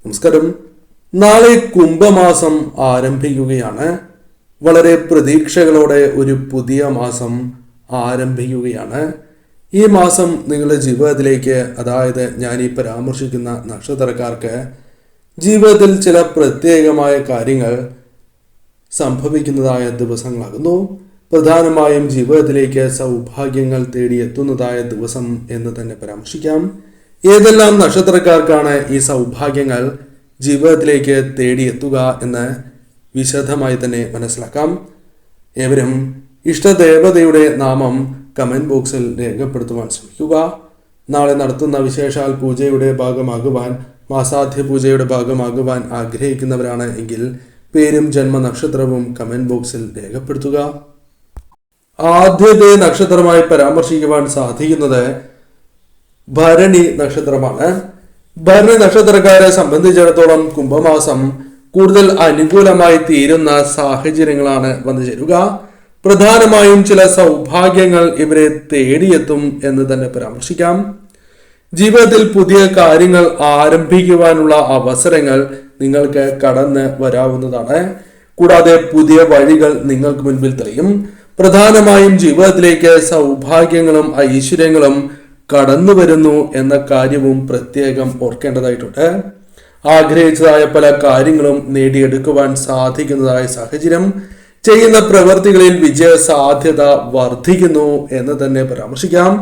നമസ്കാരം. നാളെ കുംഭമാസം ആരംഭിക്കുകയാണ്. വളരെ പ്രതീക്ഷകളോടെ ഒരു പുതിയ മാസം ആരംഭിക്കുകയാണ്. ഈ മാസം നിങ്ങളുടെ ജീവിതത്തിലേക്ക്, അതായത് ഞാൻ ഈ പരാമർശിക്കുന്ന നക്ഷത്രക്കാർക്ക് ജീവിതത്തിൽ ചില പ്രത്യേകമായ കാര്യങ്ങൾ സംഭവിക്കുന്നതായ ദിവസങ്ങളാകുന്നു. പ്രധാനമായും ജീവിതത്തിലേക്ക് സൗഭാഗ്യങ്ങൾ തേടിയെത്തുന്നതായ ദിവസം എന്ന് തന്നെ പരാമർശിക്കാം. ഏതെല്ലാം നക്ഷത്രക്കാർക്കാണ് ഈ സൗഭാഗ്യങ്ങൾ ജീവിതത്തിലേക്ക് തേടിയെത്തുക എന്ന് വിശദമായി തന്നെ മനസ്സിലാക്കാം. ഏവരും ഇഷ്ടദേവതയുടെ നാമം കമന്റ് ബോക്സിൽ രേഖപ്പെടുത്തുവാൻ ശ്രമിക്കുക. നാളെ നടത്തുന്ന വിശേഷാൽ പൂജയുടെ ഭാഗമാകുവാൻ, മാസാധ്യ പൂജയുടെ ഭാഗമാകുവാൻ ആഗ്രഹിക്കുന്നവരാണ് എങ്കിൽ പേരും ജന്മനക്ഷത്രവും കമന്റ് ബോക്സിൽ രേഖപ്പെടുത്തുക. ആദ്യത്തെ നക്ഷത്രമായി പരാമർശിക്കുവാൻ സാധിക്കുന്നത് ഭരണി നക്ഷത്രമാണ്. ഭരണി നക്ഷത്രക്കാരെ സംബന്ധിച്ചിടത്തോളം കുംഭമാസം കൂടുതൽ അനുകൂലമായി തീരുന്ന സാഹചര്യങ്ങളാണ് വന്നു ചേരുക. പ്രധാനമായും ചില സൗഭാഗ്യങ്ങൾ ഇവരെ തേടിയെത്തും എന്ന് തന്നെ പരാമർശിക്കാം. ജീവിതത്തിൽ പുതിയ കാര്യങ്ങൾ ആരംഭിക്കുവാനുള്ള അവസരങ്ങൾ നിങ്ങൾക്ക് കടന്ന് വരാവുന്നതാണ്. കൂടാതെ പുതിയ വഴികൾ നിങ്ങൾക്ക് മുൻപിൽ തെളിയും. പ്രധാനമായും ജീവിതത്തിലേക്ക് സൗഭാഗ്യങ്ങളും ഐശ്വര്യങ്ങളും കടന്നു വരുന്നു എന്ന കാര്യവും പ്രത്യേകം ഓർക്കേണ്ടതായിട്ടുണ്ട്. ആഗ്രഹിച്ചതായ പല കാര്യങ്ങളും നേടിയെടുക്കുവാൻ സാധിക്കുന്നതായ സാഹചര്യം, ചെയ്യുന്ന പ്രവൃത്തികളിൽ വിജയ സാധ്യത വർദ്ധിക്കുന്നു എന്ന് തന്നെ പരാമർശിക്കാം.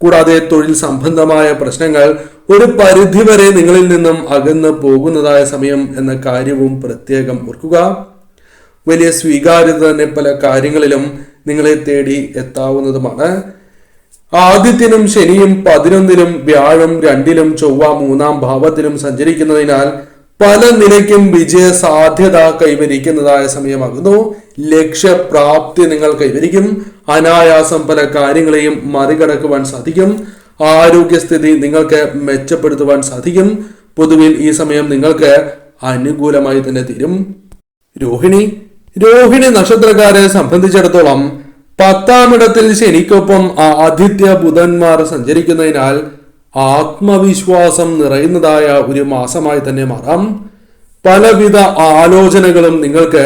കൂടാതെ തൊഴിൽ സംബന്ധമായ പ്രശ്നങ്ങൾ ഒരു പരിധിവരെ നിങ്ങളിൽ നിന്നും അകന്നു പോകുന്നതായ സമയം എന്ന കാര്യവും പ്രത്യേകം ഓർക്കുക. വലിയ സ്വീകാര്യത തന്നെ പല കാര്യങ്ങളിലും നിങ്ങളെ തേടി എത്താവുന്നതുമാണ്. ആദിത്യനും ശനിയും 11-ലും വ്യാഴം 2-ലും ചൊവ്വ 3-ാം ഭാവത്തിലും സഞ്ചരിക്കുന്നതിനാൽ പല നിലയ്ക്കും വിജയ സാധ്യത കൈവരിക്കുന്നതായ സമയമാകുന്നു. ലക്ഷ്യപ്രാപ്തി നിങ്ങൾ കൈവരിക്കും. അനായാസം പല കാര്യങ്ങളെയും മറികടക്കുവാൻ സാധിക്കും. ആരോഗ്യസ്ഥിതി നിങ്ങൾക്ക് മെച്ചപ്പെടുത്തുവാൻ സാധിക്കും. പൊതുവിൽ ഈ സമയം നിങ്ങൾക്ക് അനുകൂലമായി തന്നെ തീരും. രോഹിണി നക്ഷത്രക്കാരെ സംബന്ധിച്ചിടത്തോളം 10-ാം ഇടത്തിൽ ശനിക്കൊപ്പം ആദിത്യ ബുധന്മാർ സഞ്ചരിക്കുന്നതിനാൽ ആത്മവിശ്വാസം നിറയുന്നതായ ഒരു മാസമായി തന്നെ മാറാം. പലവിധ ആലോചനകളും നിങ്ങൾക്ക്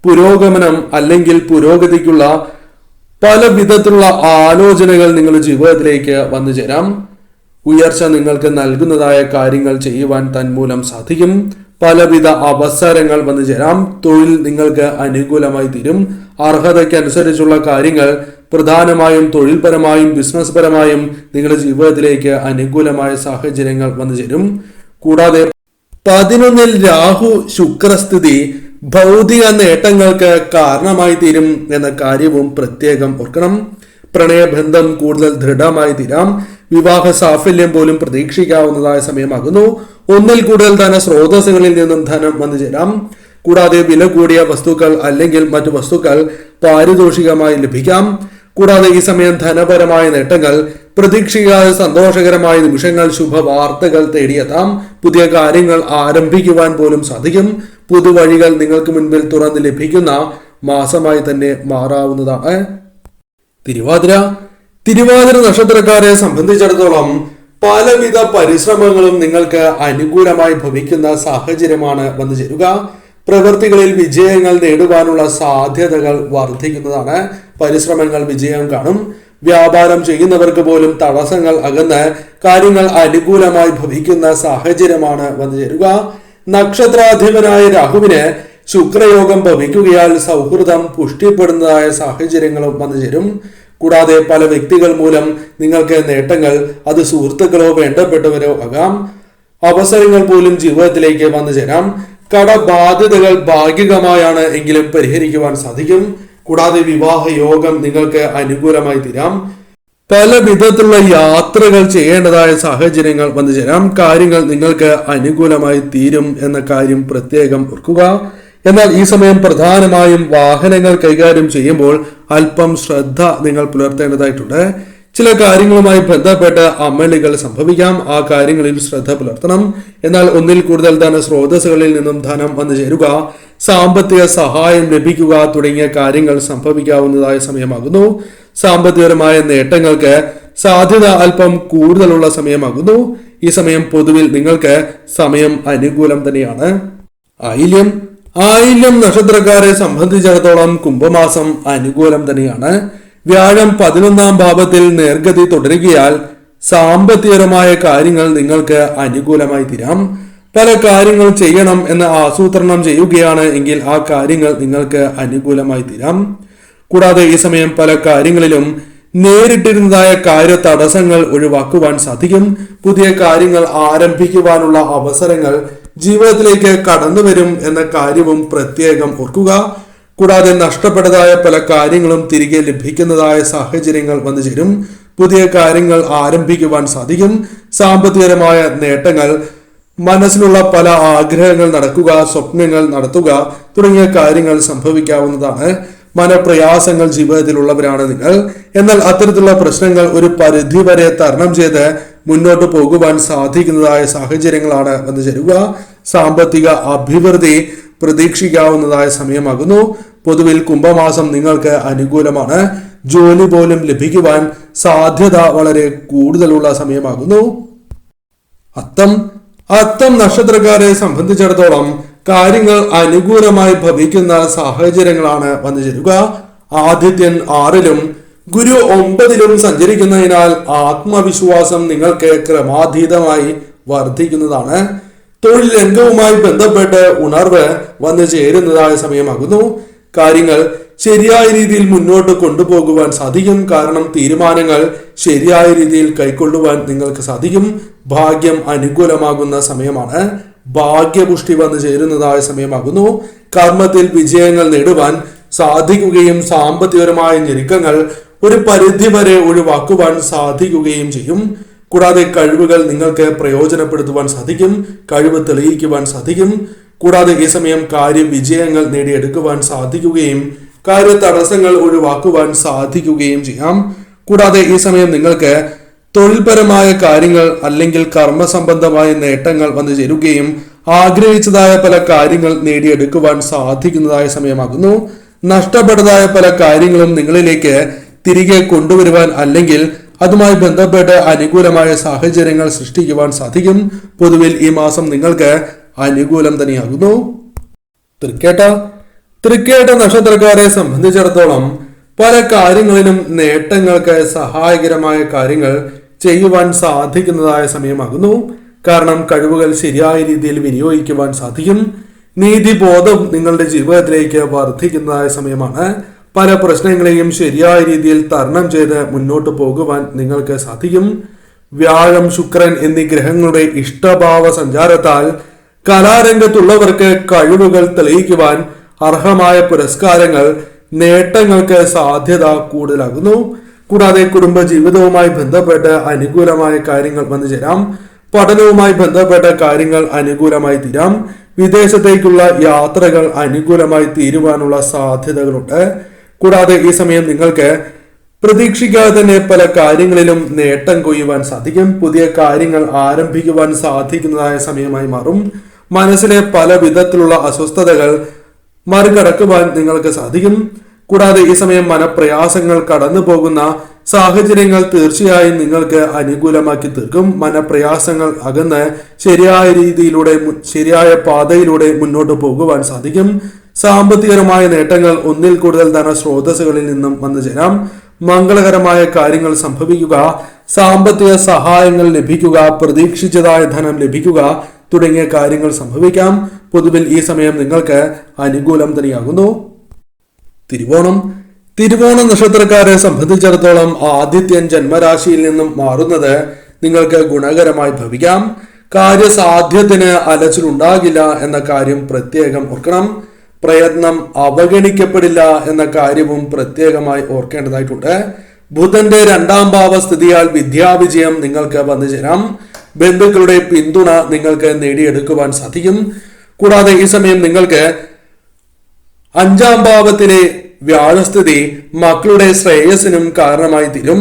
പുരോഗമനം അല്ലെങ്കിൽ പുരോഗതിക്കുള്ള പല വിധത്തിലുള്ള ആലോചനകൾ നിങ്ങളുടെ ജീവിതത്തിലേക്ക് വന്നു ചേരാം. ഉയർച്ച നിങ്ങൾക്ക് നൽകുന്നതായ കാര്യങ്ങൾ ചെയ്യുവാൻ തന്മൂലം സാധിക്കും. പലവിധ അവസരങ്ങൾ വന്നു ചേരാം. തൊഴിൽ നിങ്ങൾക്ക് അനുകൂലമായി തീരും. അർഹതയ്ക്കനുസരിച്ചുള്ള കാര്യങ്ങൾ പ്രധാനമായും തൊഴിൽപരമായും ബിസിനസ് പരമായും നിങ്ങളുടെ ജീവിതത്തിലേക്ക് അനുകൂലമായ സാഹചര്യങ്ങൾ വന്നു ചേരും. കൂടാതെ 11-ൽ രാഹു ശുക്രസ്ഥിതി ഭൗതിക നേട്ടങ്ങൾക്ക് കാരണമായി തീരും എന്ന കാര്യവും പ്രത്യേകം ഓർക്കണം. പ്രണയബന്ധം കൂടുതൽ ദൃഢമായി തീരാം. വിവാഹ സാഫല്യം പോലും പ്രതീക്ഷിക്കാവുന്നതായ സമയമാകുന്നു. 1-ൽ കൂടുതൽ സ്രോതസ്സുകളിൽ നിന്നും ധനം വന്നു ചേരാം. കൂടാതെ വില കൂടിയ വസ്തുക്കൾ അല്ലെങ്കിൽ മറ്റു വസ്തുക്കൾ പാരിതോഷികമായി ലഭിക്കാം. കൂടാതെ ഈ സമയം ധനപരമായ നേട്ടങ്ങൾ, പ്രതീക്ഷിക്കാതെ സന്തോഷകരമായ നിമിഷങ്ങൾ, ശുഭവാർത്തകൾ തേടിയെത്താം. പുതിയ കാര്യങ്ങൾ ആരംഭിക്കുവാൻ പോലും സാധിക്കും. പുതുവഴികൾ നിങ്ങൾക്ക് മുൻപിൽ തുറന്ന് ലഭിക്കുന്ന മാസമായി തന്നെ മാറാവുന്നതാണ്. തിരുവാതിര നക്ഷത്രക്കാരെ സംബന്ധിച്ചിടത്തോളം പലവിധ പരിശ്രമങ്ങളും നിങ്ങൾക്ക് അനുകൂലമായി ഭവിക്കുന്ന സാഹചര്യമാണ് വന്നു ചേരുക. പ്രവൃത്തികളിൽ വിജയങ്ങൾ നേടുവാനുള്ള സാധ്യതകൾ വർദ്ധിക്കുന്നതാണ്. പരിശ്രമങ്ങൾ വിജയം കാണും. വ്യാപാരം ചെയ്യുന്നവർക്ക് പോലും തടസ്സങ്ങൾ അകന്ന് കാര്യങ്ങൾ അനുകൂലമായി ഭവിക്കുന്ന സാഹചര്യമാണ് വന്നു ചേരുക. നക്ഷത്രാധിപനായ രാഹുവിന് ശുക്രയോഗം ഭവിക്കുകയാൽ സൗഹൃദം പുഷ്ടിപ്പെടുന്നതായ സാഹചര്യങ്ങളും വന്നു ചേരും. കൂടാതെ പല വ്യക്തികൾ മൂലം നിങ്ങൾക്ക് നേട്ടങ്ങൾ, അത് സുഹൃത്തുക്കളോ വേണ്ടപ്പെട്ടവരോ ആകാം. അവസരങ്ങൾ പോലും ജീവിതത്തിലേക്ക് വന്നു ചേരാം. കടബാധ്യതകൾ ഭാഗികമായാണ് എങ്കിലും പരിഹരിക്കുവാൻ സാധിക്കും. കൂടാതെ വിവാഹ യോഗം നിങ്ങൾക്ക് അനുകൂലമായി തീരാം. പല വിധത്തിലുള്ള യാത്രകൾ ചെയ്യേണ്ടതായ സാഹചര്യങ്ങൾ വന്നു ചേരാം. കാര്യങ്ങൾ നിങ്ങൾക്ക് അനുകൂലമായി തീരും എന്ന കാര്യം പ്രത്യേകം ഓർക്കുക. എന്നാൽ ഈ സമയം പ്രധാനമായും വാഹനങ്ങൾ കൈകാര്യം ചെയ്യുമ്പോൾ അല്പം ശ്രദ്ധ നിങ്ങൾ പുലർത്തേണ്ടതായിട്ടുണ്ട്. ചില കാര്യങ്ങളുമായി ബന്ധപ്പെട്ട് അമളികൾ സംഭവിക്കാം. ആ കാര്യങ്ങളിൽ ശ്രദ്ധ പുലർത്തണം. എന്നാൽ 1-ൽ കൂടുതൽ സ്രോതസ്സുകളിൽ നിന്നും ധനം വന്നു ചേരുക, സാമ്പത്തിക സഹായം ലഭിക്കുക തുടങ്ങിയ കാര്യങ്ങൾ സംഭവിക്കാവുന്നതായ സമയമാകുന്നു. സാമ്പത്തികപരമായ നേട്ടങ്ങൾക്ക് സാധ്യത അല്പം കൂടുതലുള്ള സമയമാകുന്നു. ഈ സമയം പൊതുവിൽ നിങ്ങൾക്ക് സമയം അനുകൂലം തന്നെയാണ്. ആയില്യം നക്ഷത്രക്കാരെ സംബന്ധിച്ചിടത്തോളം കുംഭമാസം അനുകൂലം തന്നെയാണ്. വ്യാഴം 11ാം ഭാവത്തിൽ നേർഗതി തുടരുകയാൽ സാമ്പത്തികപരമായ കാര്യങ്ങൾ നിങ്ങൾക്ക് അനുകൂലമായി തീരാം. പല കാര്യങ്ങൾ ചെയ്യണം എന്ന് ആസൂത്രണം ചെയ്യുകയാണ് എങ്കിൽ ആ കാര്യങ്ങൾ നിങ്ങൾക്ക് അനുകൂലമായി തീരാം. കൂടാതെ ഈ സമയം പല കാര്യങ്ങളിലും നേരിട്ടിരുന്നതായ കാര്യ തടസ്സങ്ങൾ ഒഴിവാക്കുവാൻ സാധിക്കും. പുതിയ കാര്യങ്ങൾ ആരംഭിക്കുവാനുള്ള അവസരങ്ങൾ ജീവിതത്തിലേക്ക് കടന്നു വരും എന്ന കാര്യവും പ്രത്യേകം ഓർക്കുക. കൂടാതെ നഷ്ടപ്പെട്ടതായ പല കാര്യങ്ങളും തിരികെ ലഭിക്കുന്നതായ സാഹചര്യങ്ങൾ വന്നു ചേരും. പുതിയ കാര്യങ്ങൾ ആരംഭിക്കുവാൻ സാധിക്കും. സാമ്പത്തികപരമായ നേട്ടങ്ങൾ, മനസ്സിലുള്ള പല ആഗ്രഹങ്ങൾ നടക്കുക, സ്വപ്നങ്ങൾ നടത്തുക തുടങ്ങിയ കാര്യങ്ങൾ സംഭവിക്കാവുന്നതാണ്. മനപ്രയാസങ്ങൾ ജീവിതത്തിലുള്ളവരാണ് നിങ്ങൾ. എന്നാൽ അത്തരത്തിലുള്ള പ്രശ്നങ്ങൾ ഒരു പരിധി വരെ തരണം ചെയ്ത് മുന്നോട്ട് പോകുവാൻ സാധിക്കുന്നതായ സാഹചര്യങ്ങളാണ് വന്നു ചേരുക. സാമ്പത്തിക അഭിവൃദ്ധി പ്രതീക്ഷിക്കാവുന്നതായ സമയമാകുന്നു. പൊതുവിൽ കുംഭമാസം നിങ്ങൾക്ക് അനുകൂലമാണ്. ജോലി പോലും ലഭിക്കുവാൻ സാധ്യത വളരെ കൂടുതലുള്ള സമയമാകുന്നു. അത്തം നക്ഷത്രക്കാരെ സംബന്ധിച്ചിടത്തോളം കാര്യങ്ങൾ അനുകൂലമായി ഭവിക്കുന്ന സാഹചര്യങ്ങളാണ് വന്നു ചേരുക. ആദിത്യൻ 6ലും ഗുരു 9ലും സഞ്ചരിക്കുന്നതിനാൽ ആത്മവിശ്വാസം നിങ്ങൾക്ക് ക്രമാതീതമായി വർദ്ധിക്കുന്നതാണ്. തൊഴിൽ രംഗവുമായി ബന്ധപ്പെട്ട് ഉണർവ് വന്നു ചേരുന്നതായ സമയമാകുന്നു. കാര്യങ്ങൾ ശരിയായ രീതിയിൽ മുന്നോട്ട് കൊണ്ടുപോകുവാൻ സാധിക്കും. കാരണം തീരുമാനങ്ങൾ ശരിയായ രീതിയിൽ കൈക്കൊള്ളുവാൻ നിങ്ങൾക്ക് സാധിക്കും. ഭാഗ്യം അനുകൂലമാകുന്ന സമയമാണ്. ഭാഗ്യപുഷ്ടി വന്നു ചേരുന്നതായ സമയമാകുന്നു. കർമ്മത്തിൽ വിജയങ്ങൾ നേടുവാൻ സാധിക്കുകയും സാമ്പത്തികപരമായ ഞെരുക്കങ്ങൾ ഒരു പരിധി വരെ ഒഴിവാക്കുവാൻ സാധിക്കുകയും ചെയ്യും. കൂടാതെ കഴിവുകൾ നിങ്ങൾക്ക് പ്രയോജനപ്പെടുത്തുവാൻ സാധിക്കും. കഴിവ് തെളിയിക്കുവാൻ സാധിക്കും. കൂടാതെ ഈ സമയം കാര്യവിജയങ്ങൾ നേടിയെടുക്കുവാൻ സാധിക്കുകയും കാര്യ തടസ്സങ്ങൾ ഒഴിവാക്കുവാൻ സാധിക്കുകയും ചെയ്യാം. കൂടാതെ ഈ സമയം നിങ്ങൾക്ക് തൊഴിൽപരമായ കാര്യങ്ങൾ അല്ലെങ്കിൽ കർമ്മസംബന്ധമായ നേട്ടങ്ങൾ വന്നു ചേരുകയും ആഗ്രഹിച്ചതായ പല കാര്യങ്ങൾ നേടിയെടുക്കുവാൻ സാധിക്കുന്നതായ സമയമാകുന്നു. നഷ്ടപ്പെട്ടതായ പല കാര്യങ്ങളും നിങ്ങളിലേക്ക് തിരികെ കൊണ്ടുവരുവാൻ അല്ലെങ്കിൽ അതുമായി ബന്ധപ്പെട്ട് അനുകൂലമായ സാഹചര്യങ്ങൾ സൃഷ്ടിക്കുവാൻ സാധിക്കും. പൊതുവിൽ ഈ മാസം നിങ്ങൾക്ക് അനുകൂലം തന്നെയാകുന്നു. തൃക്കേട്ട നക്ഷത്രക്കാരെ സംബന്ധിച്ചിടത്തോളം പല കാര്യങ്ങളിലും നേട്ടങ്ങൾക്ക് സഹായകരമായ കാര്യങ്ങൾ ചെയ്യുവാൻ സാധിക്കുന്നതായ സമയമാകുന്നു. കാരണം കഴിവുകൾ ശരിയായ രീതിയിൽ വിനിയോഗിക്കുവാൻ സാധിക്കും. നീതിബോധം നിങ്ങളുടെ ജീവിതത്തിലേക്ക് വർദ്ധിക്കുന്നതായ സമയമാണ്. പല പ്രശ്നങ്ങളെയും ശരിയായ രീതിയിൽ തരണം ചെയ്ത് മുന്നോട്ട് പോകുവാൻ നിങ്ങൾക്ക് സാധിക്കും. വ്യാഴം, ശുക്രൻ എന്നീ ഗ്രഹങ്ങളുടെ ഇഷ്ടഭാവ സഞ്ചാരത്താൽ കലാരംഗത്തുള്ളവർക്ക് കഴിവുകൾ തെളിയിക്കുവാൻ അർഹമായ പുരസ്കാരങ്ങൾ, നേട്ടങ്ങൾക്ക് സാധ്യത കൂടുതലാകുന്നു. കൂടാതെ കുടുംബ ജീവിതവുമായി ബന്ധപ്പെട്ട് അനുകൂലമായ കാര്യങ്ങൾ വന്നു ചേരാം. പഠനവുമായി ബന്ധപ്പെട്ട കാര്യങ്ങൾ അനുകൂലമായി തീരാം. വിദേശത്തേക്കുള്ള യാത്രകൾ അനുകൂലമായി തീരുവാനുള്ള സാധ്യതകളുണ്ട്. കൂടാതെ ഈ സമയം നിങ്ങൾക്ക് പ്രതീക്ഷിക്കാതെ തന്നെ പല കാര്യങ്ങളിലും നേട്ടം കൊയ്യുവാൻ സാധിക്കും. പുതിയ കാര്യങ്ങൾ ആരംഭിക്കുവാൻ സാധിക്കുന്നതായ സമയമായി മാറും. മനസ്സിലെ പല വിധത്തിലുള്ള അസ്വസ്ഥതകൾ മറികടക്കുവാൻ നിങ്ങൾക്ക് സാധിക്കും. കൂടാതെ ഈ സമയം മനപ്രയാസങ്ങൾ കടന്നു പോകുന്ന സാഹചര്യങ്ങൾ തീർച്ചയായും നിങ്ങൾക്ക് അനുകൂലമാക്കി തീർക്കും. മനപ്രയാസങ്ങൾ അകന്ന് ശരിയായ പാതയിലൂടെ മുന്നോട്ട് പോകുവാൻ സാധിക്കും. സാമ്പത്തികപരമായ നേട്ടങ്ങൾ, ഒന്നിൽ കൂടുതൽ ധനസ്രോതസ്സുകളിൽ നിന്നും വന്നു ചേരാം. മംഗളകരമായ കാര്യങ്ങൾ സംഭവിക്കുക, സാമ്പത്തിക സഹായങ്ങൾ ലഭിക്കുക, പ്രതീക്ഷിച്ചതായ ധനം ലഭിക്കുക തുടങ്ങിയ കാര്യങ്ങൾ സംഭവിക്കാം. പൊതുവിൽ ഈ സമയം നിങ്ങൾക്ക് അനുകൂലം തന്നെയാകുന്നു. തിരുവോണം നക്ഷത്രക്കാരെ സംബന്ധിച്ചിടത്തോളം ആദിത്യൻ ജന്മരാശിയിൽ നിന്നും മാറുന്നത് നിങ്ങൾക്ക് ഗുണകരമായി ഭവിക്കാം. കാര്യസാധ്യത്തിന് അലച്ചിലുണ്ടാകില്ല എന്ന കാര്യം പ്രത്യേകം ഓർക്കണം. പ്രയത്നം അവഗണിക്കപ്പെടില്ല എന്ന കാര്യവും പ്രത്യേകമായി ഓർക്കേണ്ടതായിട്ടുണ്ട്. ബുധന്റെ 2ാം ഭാവസ്ഥിതിയാൽ വിദ്യാവിജയം നിങ്ങൾക്ക് വന്നു ചേരാം. ബന്ധുക്കളുടെ പിന്തുണ നിങ്ങൾക്ക് നേടിയെടുക്കുവാൻ സാധിക്കും. കൂടാതെ ഈ സമയം നിങ്ങൾക്ക് 5ാം ഭാവത്തിലെ വ്യാഴസ്ഥിതി മക്കളുടെ ശ്രേയസിനും കാരണമായി തീരും.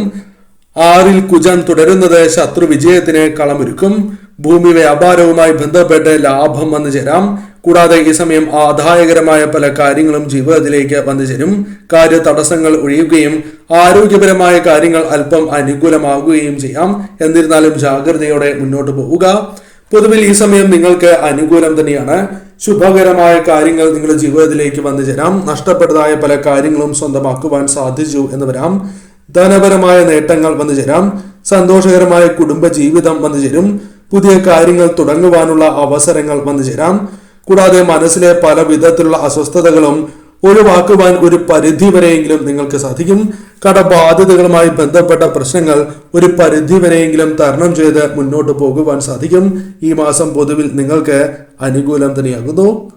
6ൽ കുജൻ തുടരുന്നത് ശത്രു വിജയത്തിന് കളമൊരുക്കും. ഭൂമി വ്യാപാരവുമായി ബന്ധപ്പെട്ട് ലാഭം വന്നു ചേരാം. കൂടാതെ ഈ സമയം ആദായകരമായ പല കാര്യങ്ങളും ജീവിതത്തിലേക്ക് വന്നു ചേരും. കാര്യ തടസ്സങ്ങൾ ഒഴിയുകയും ആരോഗ്യപരമായ കാര്യങ്ങൾ അല്പം അനുകൂലമാകുകയും ചെയ്യാം. എന്നിരുന്നാലും ജാഗ്രതയോടെ മുന്നോട്ട് പോവുക. പൊതുവിൽ ഈ സമയം നിങ്ങൾക്ക് അനുകൂലം തന്നെയാണ്. ശുഭകരമായ കാര്യങ്ങൾ നിങ്ങളുടെ ജീവിതത്തിലേക്ക് വന്നു ചേരാം. നഷ്ടപ്പെട്ടതായ പല കാര്യങ്ങളും സ്വന്തമാക്കുവാൻ സാധിച്ചു എന്ന് വരാം. ധനപരമായ നേട്ടങ്ങൾ വന്നു ചേരാം. സന്തോഷകരമായ കുടുംബ ജീവിതം വന്നു ചേരും. പുതിയ കാര്യങ്ങൾ തുടങ്ങുവാനുള്ള അവസരങ്ങൾ വന്നു ചേരാം. കൂടാതെ മനസ്സിലെ പല വിധത്തിലുള്ള അസ്വസ്ഥതകളും ഒഴിവാക്കുവാൻ ഒരു പരിധി വരെയെങ്കിലും നിങ്ങൾക്ക് സാധിക്കും. കടബാധ്യതകളുമായി ബന്ധപ്പെട്ട പ്രശ്നങ്ങൾ ഒരു പരിധി വരെയെങ്കിലും തരണം ചെയ്ത് മുന്നോട്ട് പോകുവാൻ സാധിക്കും. ഈ മാസം പൊതുവിൽ നിങ്ങൾക്ക് അനുകൂലം തന്നെയാകുന്നു.